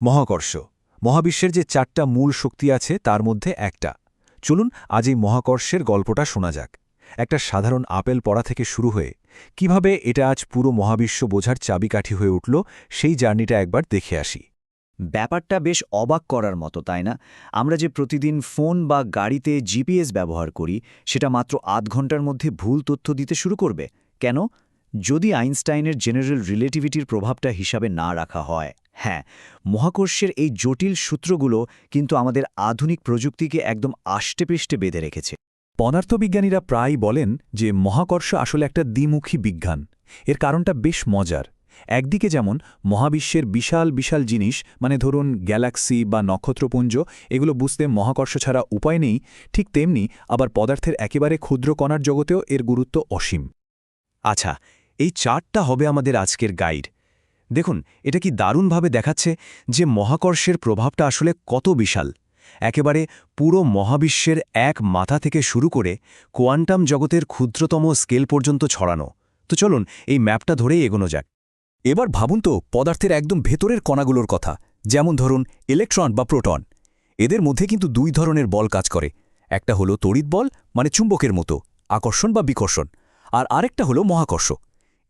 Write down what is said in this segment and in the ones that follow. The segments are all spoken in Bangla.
মহাকর্ষ মহাবিশ্বের যে 4টা মূল শক্তি আছে তার মধ্যে একটা। চলুন আজ এই মহাকর্ষের গল্পটা শোনা যাক। একটা সাধারণ আপেল পড়া থেকে শুরু হয়ে কিভাবে এটা আজ পুরো মহাবিশ্ব বোঝার চাবিকাঠি হয়ে উঠল সেই জার্নিটা একবার দেখে আসি। ব্যাপারটা বেশ অবাক করার মতো, তাই না? আমরা যে প্রতিদিন ফোন বা গাড়িতে জিপিএস ব্যবহার করি, সেটা মাত্র আধ ঘন্টার মধ্যে ভুল তথ্য দিতে শুরু করবে। কেন? যদি আইনস্টাইনের জেনারেল রিলেটিভিটির প্রভাবটা হিসাবে না রাখা হয়। হ্যাঁ, মহাকর্ষের এই জটিল সূত্রগুলো কিন্তু আমাদের আধুনিক প্রযুক্তিকে একদম আষ্টেপৃষ্ঠে বেঁধে রেখেছে। পদার্থবিজ্ঞানীরা প্রায় বলেন যে মহাকর্ষ আসলে একটা দ্বিমুখী বিজ্ঞান। এর কারণটা বেশ মজার। একদিকে যেমন মহাবিশ্বের বিশাল বিশাল জিনিস, মানে ধরুন গ্যালাক্সি বা নক্ষত্রপুঞ্জ, এগুলো বুঝতে মহাকর্ষ ছাড়া উপায় নেই, ঠিক তেমনি আবার পদার্থের একেবারে ক্ষুদ্র কণার জগতেও এর গুরুত্ব অসীম। আচ্ছা, এই চার্টটা হবে আমাদের আজকের গাইড। দেখুন, এটা কি দারুণভাবে দেখাচ্ছে যে মহাকর্ষের প্রভাবটা আসলে কত বিশাল। একেবারে পুরো মহাবিশ্বের এক মাথা থেকে শুরু করে কোয়ান্টাম জগতের ক্ষুদ্রতম স্কেল পর্যন্ত ছড়ানো। তো চলুন এই ম্যাপটা ধরেই এগোনো যাক। এবার ভাবুন তো পদার্থের একদম ভেতরের কণাগুলোর কথা, যেমন ধরুন ইলেকট্রন বা প্রোটন। এদের মধ্যে কিন্তু দুই ধরনের বল কাজ করে। একটা হলো তড়িৎ বল, মানে চুম্বকের মতো, আকর্ষণ বা বিকর্ষণ, আর আরেকটা হলো মহাকর্ষ।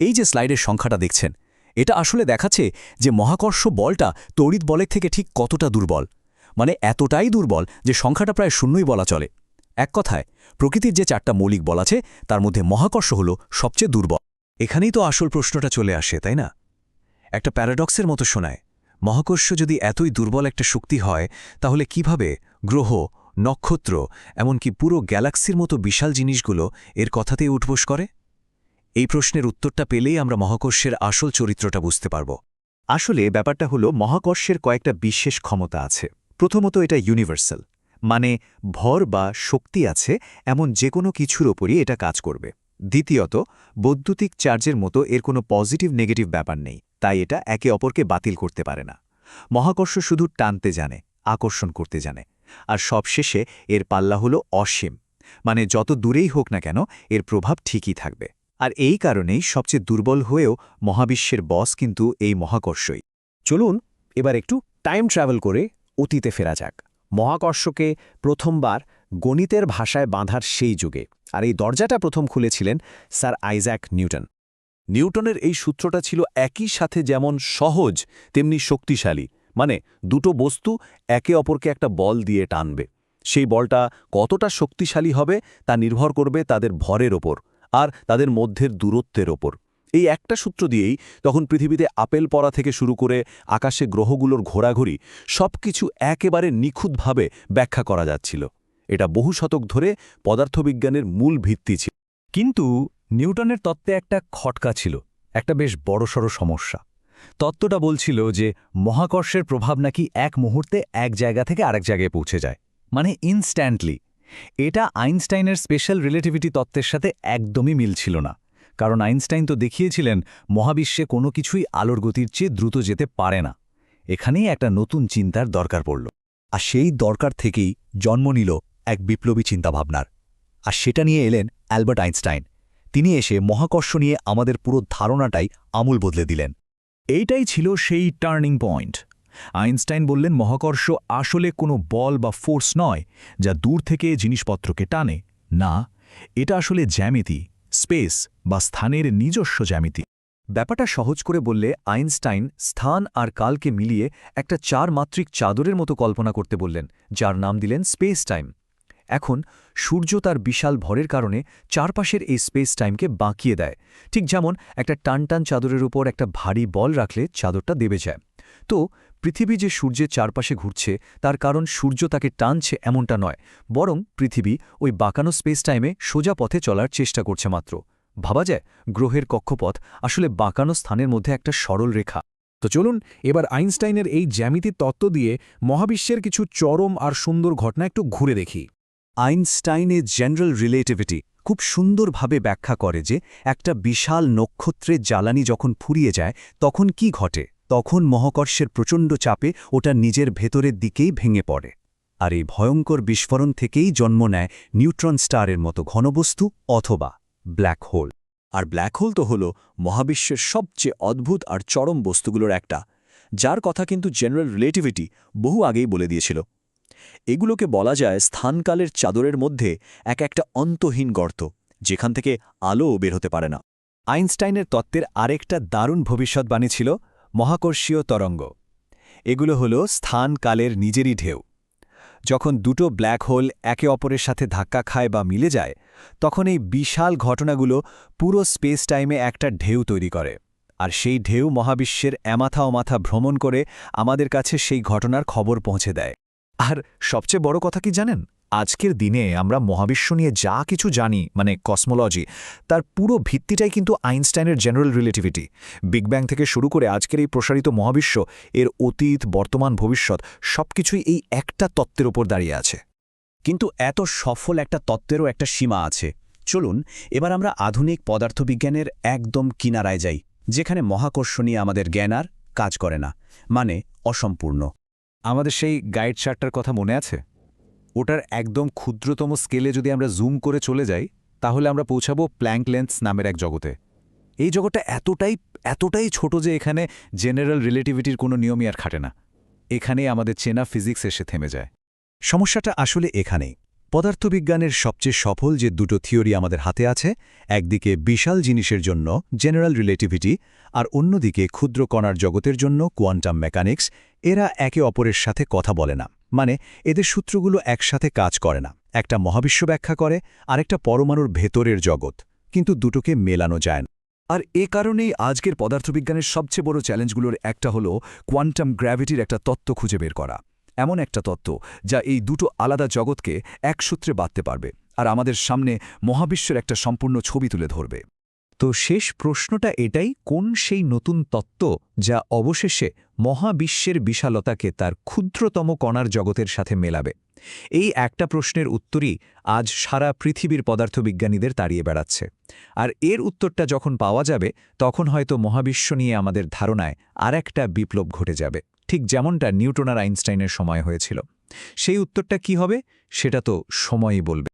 এই যে স্লাইডের সংখ্যাটা দেখছেন, এটা আসলে দেখাচ্ছে যে মহাকর্ষ বলটা তড়িৎ বলের থেকে ঠিক কতটা দুর্বল। মানে এতটাই দুর্বল যে সংখ্যাটা প্রায় শূন্যই বলা চলে। এক কথায়, প্রকৃতির যে 4টা মৌলিক বল আছে তার মধ্যে মহাকর্ষ হলো সবচেয়ে দুর্বল। এখানেই তো আসল প্রশ্নটা চলে আসে, তাই না? একটা প্যারাডক্সের মতো শোনায়। মহাকর্ষ যদি এতই দুর্বল একটা শক্তি হয়, তাহলে কিভাবে গ্রহ, নক্ষত্র, এমনকি পুরো গ্যালাক্সির মতো বিশাল জিনিসগুলো এর কথাতেই উঠবোস করে? এই প্রশ্নের উত্তরটা পেলেই আমরা মহাকর্ষের আসল চরিত্রটা বুঝতে পারব। আসলে ব্যাপারটা হলো মহাকর্ষের কয়েকটা বিশেষ ক্ষমতা আছে। প্রথমত, এটা ইউনিভার্সাল, মানে ভর বা শক্তি আছে এমন যে কোনো কিছুর ওপরই এটা কাজ করবে। দ্বিতীয়ত, বৈদ্যুতিক চার্জের মতো এর কোনো পজিটিভ নেগেটিভ ব্যাপার নেই, তাই এটা একে অপরকে বাতিল করতে পারে না। মহাকর্ষ শুধু টানতে জানে, আকর্ষণ করতে জানে। আর সবশেষে এর পাল্লা হলো অসীম, মানে যত দূরেই হোক না কেন এর প্রভাব ঠিকই থাকবে। আর এই কারণেই সবচেয়ে দুর্বল হয়েও মহাবিশ্বের বস কিন্তু এই মহাকর্ষই। চলুন এবার একটু টাইম ট্রাভেল করে অতীতে ফেরা যাক, মহাকর্ষকে প্রথমবার গণিতের ভাষায় বাঁধার সেই যুগে। আর এই দরজাটা প্রথম খুলেছিলেন স্যার আইজ্যাক নিউটন। নিউটনের এই সূত্রটা ছিল একই সাথে যেমন সহজ তেমনি শক্তিশালী। মানে দুটো বস্তু একে অপরকে একটা বল দিয়ে টানবে। সেই বলটা কতটা শক্তিশালী হবে তা নির্ভর করবে তাদের ভরের ওপর আর তাদের মধ্যের দূরত্বের ওপর। এই একটা সূত্র দিয়েই তখন পৃথিবীতে আপেল পড়া থেকে শুরু করে আকাশে গ্রহগুলোর ঘোরাঘুরি সবকিছু একেবারে নিখুঁতভাবে ব্যাখ্যা করা যাচ্ছিল। এটা বহু শতক ধরে পদার্থবিজ্ঞানের মূল ভিত্তি ছিল। কিন্তু নিউটনের তত্ত্বে একটা খটকা ছিল, একটা বেশ বড়সড় সমস্যা। তত্ত্বটা বলছিল যে মহাকর্ষের প্রভাব নাকি এক মুহূর্তে এক জায়গা থেকে আরেক জায়গায় পৌঁছে যায়, মানে ইনস্ট্যান্টলি। এটা আইনস্টাইনের স্পেশাল রিলেটিভিটি তত্ত্বের সাথে একদমই মিল ছিল না। কারণ আইনস্টাইন তো দেখিয়েছিলেন মহাবিশ্বে কোনো কিছুই আলোর গতির চেয়ে দ্রুত যেতে পারে না। এখানেই একটা নতুন চিন্তার দরকার পড়ল। আর সেই দরকার থেকেই জন্ম নিল এক বিপ্লবী চিন্তাভাবনার। আর সেটা নিয়ে এলেন অ্যালবার্ট আইনস্টাইন। তিনি এসে মহাকর্ষ নিয়ে আমাদের পুরো ধারণাটাই আমূল বদলে দিলেন। এইটাই ছিল সেই টার্নিং পয়েন্ট। আইনস্টাইন বললেন মহাকর্ষ আসলে কোনো বল বা ফোর্স নয় যা দূর থেকে জিনিসপত্রকে টানে। না, এটা আসলে জ্যামিতি, স্পেস বা স্থানের নিজস্ব জ্যামিতি। ব্যাপারটা সহজ করে বললে আইনস্টাইন স্থান আর কালকে মিলিয়ে একটা 4-মাত্রিক চাদরের মতো কল্পনা করতে বললেন, যার নাম দিলেন স্পেস টাইম। এখন সূর্য তার বিশাল ভরের কারণে চারপাশের এই স্পেস টাইমকে বাঁকিয়ে দেয়, ঠিক যেমন একটা টানটান চাদরের উপর একটা ভারী বল রাখলে চাদরটা দেবে যায়। তো পৃথিবী যে সূর্যের চারপাশে ঘুরছে তার কারণ সূর্য তাকে টানছে এমনটা নয়, বরং পৃথিবী ওই বাঁকানো স্পেস টাইমে সোজা পথে চলার চেষ্টা করছে মাত্র। ভাবা যায় গ্রহের কক্ষপথ আসলে বাঁকানো স্থানের মধ্যে একটা সরল রেখা। তো চলুন এবার আইনস্টাইনের এই জ্যামিতির তত্ত্ব দিয়ে মহাবিশ্বের কিছু চরম আর সুন্দর ঘটনা একটু ঘুরে দেখি। আইনস্টাইনের জেনারেল রিলেটিভিটি খুব সুন্দরভাবে ব্যাখ্যা করে যে একটা বিশাল নক্ষত্রের জ্বালানি যখন ফুরিয়ে যায় তখন কি ঘটে। তখন মহাকর্ষের প্রচণ্ড চাপে ওটা নিজের ভেতরের দিকেই ভেঙে পড়ে। আর এই ভয়ঙ্কর বিস্ফোরণ থেকেই জন্ম নেয় নিউট্রন স্টারের মতো ঘনবস্তু অথবা ব্ল্যাক হোল। আর ব্ল্যাক হোল তো হল মহাবিশ্বের সবচেয়ে অদ্ভুত আর চরম বস্তুগুলোর একটা। যার কথা কিন্তু জেনারেল রিলেটিভিটি বহু আগেই বলে দিয়েছিল। এগুলোকে বলা যায় স্থানকালের চাদরের মধ্যে একটা অন্তহীন গর্ত, যেখান থেকে আলোও বের হতে পারে না। আইনস্টাইনের তত্ত্বের আরেকটা দারুণ ভবিষ্যৎবাণী ছিল মহাকর্ষীয় তরঙ্গ। এগুলো হল স্থান-কালের নিজেরই ঢেউ। যখন দুটো ব্ল্যাক হোল একে অপরের সাথে ধাক্কা খায় বা মিলে যায়, তখন এই বিশাল ঘটনাগুলো পুরো স্পেস টাইমে একটা ঢেউ তৈরি করে, আর সেই ঢেউ মহাবিশ্বের এমাথা ওমাথা ভ্রমণ করে আমাদের কাছে সেই ঘটনার খবর পৌঁছে দেয়। আর সবচেয়ে বড় কথা কি জানেন, আজকের দিনে আমরা মহাবিশ্ব নিয়ে যা কিছু জানি, মানে কসমোলজি, তার পুরো ভিত্তিটাই কিন্তু আইনস্টাইনের জেনারেল রিলেটিভিটি। বিগ ব্যাং থেকে শুরু করে আজকের এই প্রসারিত মহাবিশ্ব, এর অতীত, বর্তমান, ভবিষ্যৎ সবকিছুই এই একটা তত্ত্বের ওপর দাঁড়িয়ে আছে। কিন্তু এত সফল একটা তত্ত্বেরও একটা সীমা আছে। চলুন এবার আমরা আধুনিক পদার্থবিজ্ঞানের একদম কিনারায় যাই, যেখানে মহাকর্ষ নিয়ে আমাদের জ্ঞান আর কাজ করে না, মানে অসম্পূর্ণ। আমাদের সেই গাইড চার্টটার কথা মনে আছে? ওটার একদম ক্ষুদ্রতম স্কেলে যদি আমরা জুম করে চলে যাই, তাহলে আমরা পৌঁছাবো প্ল্যাঙ্ক লেন্স নামের এক জগতে। এই জগৎটা এতটাই ছোট যে এখানে জেনারেল রিলেটিভিটির কোনো নিয়মই আর খাটে না। এখানেই আমাদের চেনা ফিজিক্স এসে থেমে যায়। সমস্যাটা আসলে এখানেই। পদার্থবিজ্ঞানের সবচেয়ে সফল যে দুটো থিওরি আমাদের হাতে আছে, একদিকে বিশাল জিনিসের জন্য জেনারেল রিলেটিভিটি, আর অন্যদিকে ক্ষুদ্র কণার জগতের জন্য কোয়ান্টাম মেকানিক্স, এরা একে অপরের সাথে কথা বলে না। মানে এদের সূত্রগুলো একসাথে কাজ করে না। একটা মহাবিশ্ব ব্যাখ্যা করে, আরেকটা পরমাণুর ভেতরের জগৎ, কিন্তু দুটোকে মেলানো যায় না। আর এ কারণেই আজকের পদার্থবিজ্ঞানের সবচেয়ে বড় চ্যালেঞ্জগুলোর একটা হলো কোয়ান্টাম গ্র্যাভিটির একটা তত্ত্ব খুঁজে বের করা। এমন একটা তত্ত্ব যা এই দুটো আলাদা জগৎকে এক সূত্রে বাঁধতে পারবে, আর আমাদের সামনে মহাবিশ্বের একটা সম্পূর্ণ ছবি তুলে ধরবে। তো শেষ প্রশ্নটা এটাই, কোন সেই নতুন তত্ত্ব যা অবশেষে মহাবিশ্বের বিশালতাকে তার ক্ষুদ্রতম কণার জগতের সাথে মেলাবে? এই একটা প্রশ্নের উত্তরই আজ সারা পৃথিবীর পদার্থবিজ্ঞানীদের তাড়িয়ে বেড়াচ্ছে। আর এর উত্তরটা যখন পাওয়া যাবে, তখন হয়তো মহাবিশ্ব নিয়ে আমাদের ধারণায় আরেকটা বিপ্লব ঘটে যাবে, ঠিক যেমনটা নিউটন আর আইনস্টাইনের সময় হয়েছিল। সেই উত্তরটা কি হবে, সেটা তো সময়ই বলবে।